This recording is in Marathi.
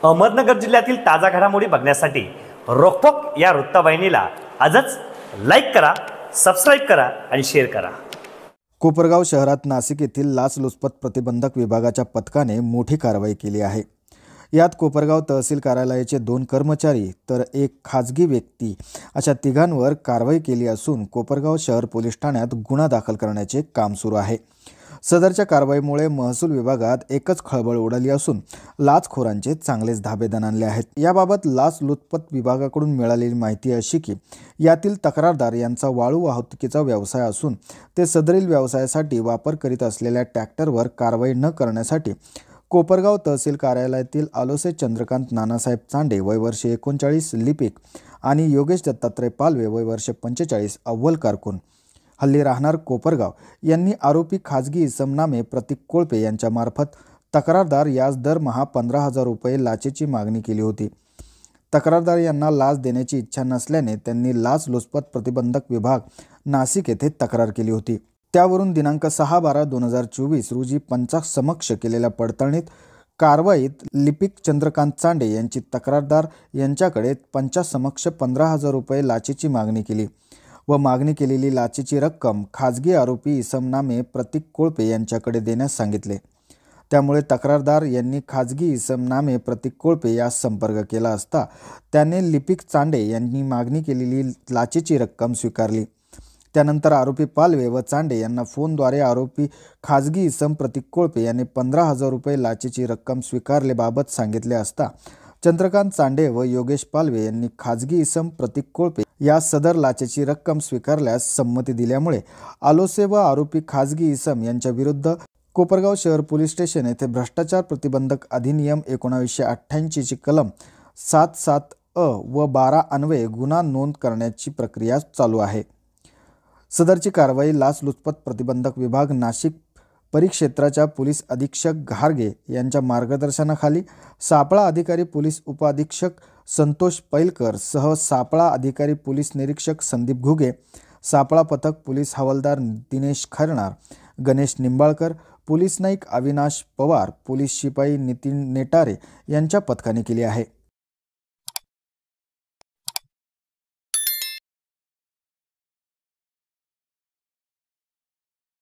अहमदनगर जिल्ह्यातील ताजा घडामोडी बघण्यासाठी रोखोक या वृत्तवाहिनीला आजच लाईक करा, सबस्क्राईब करा आणि शेअर करा। कोपरगाव शहरात नाशिक येथील लाचलुचपत प्रतिबंधक विभागाच्या पथकाने मोठी कारवाई केली आहे। यात कोपरगाव तहसील कार्यालयाचे 2 कर्मचारी तर एक खाजगी व्यक्ती अशा तिघांवर कारवाई केली असून कोपरगाव शहर पोलीस ठाण्यात गुन्हा दाखल करण्याचे काम सुरू आहे। सदरच्या कारवाईमुळे महसूल विभागात एकच खळबळ उडाली असून लाचखोरांचे चांगलेच धाबे दणाणले आहेत। याबाबत लाचलुचपत विभागाकडून मिळालेली माहिती अशी की यातील तक्रारदार यांचा वाळू वाहतुकीचा व्यवसाय असून ते सदरील व्यवसायासाठी वापर करीत असलेल्या ट्रॅक्टरवर कारवाई न करण्यासाठी कोपरगाव तहसील कार्यालयातील आलोसे चंद्रकांत नानासाहेब चांडे वय वर्ष 39 लिपिक आणि योगेश दत्तात्रय पालवे वय वर्ष 45 अव्वल कारकून हल्ली राहणार कोपरगाव यांनी आरोपी खाजगी इसम नामे प्रतीक कोळपे यांच्या मार्फत तक्रारदार यास दरमहा 15,000 रुपये लाचेची मागणी केली होती। तक्रारदार यांना लाच देण्याची इच्छा नसल्याने त्यांनी लाचलुचपत प्रतिबंधक विभाग नाशिक येथे तक्रार केली होती। त्यावरून दिनांक 6/12/2024 रोजी पंचासमक्ष केलेल्या पडताळणीत कारवाईत लिपिक चंद्रकांत चांडे यांची तक्रारदार यांच्याकडे पंचासमक्ष 15,000 रुपये लाचेची मागणी केली व मागणी केलेली लाचेची रक्कम खाजगी आरोपी इसम नामे प्रतीक कोळपे यांच्याकडे देण्यास सांगितले। त्यामुळे तक्रारदार यांनी खाजगी इसम नामे प्रतीक कोळपे यास संपर्क केला असता त्याने लिपिक चांडे यांनी मागणी केलेली लाचेची रक्कम स्वीकारली। त्यानंतर आरोपी पालवे व चांडे यांना फोनद्वारे आरोपी खाजगी इसम प्रतीक कोळपे यांनी 15,000 रुपये लाचेची रक्कम स्वीकारल्याबाबत सांगितले असता चंद्रकांत चांडे व योगेश पालवे यांनी खाजगी इसम प्रतीक कोळपे या सदर लाचेची रक्कम स्वीकारल्यास संमती दिल्यामुळे आलोसे व आरोपी खाजगी इसम यांच्या विरुद्ध कोपरगाव शहर पोलीस स्टेशन येथे भ्रष्टाचार प्रतिबंधक अधिनियम 1988 ची कलम 7(7)(अ) व 12 अन्वये गुन्हा नोंद करण्याची प्रक्रिया चालू आहे। सदरची कारवाई लाचलुचपत प्रतिबंधक विभाग नाशिक परिक्षेत्राच्या पोलीस अधीक्षक घारगे यांच्या मार्गदर्शनाखाली सापळा अधिकारी पोलीस उपअधीक्षक संतोष पैलकर सह सापळा अधिकारी पोलीस निरीक्षक संदीप घुगे, सापळा पथक पोलीस हवालदार दिनेश खैरनार, गणेश निंबाळकर, पोलीस नाईक अविनाश पवार, पोलीस शिपाई नितीन नेटारे यांच्या पथकाने केली आहे।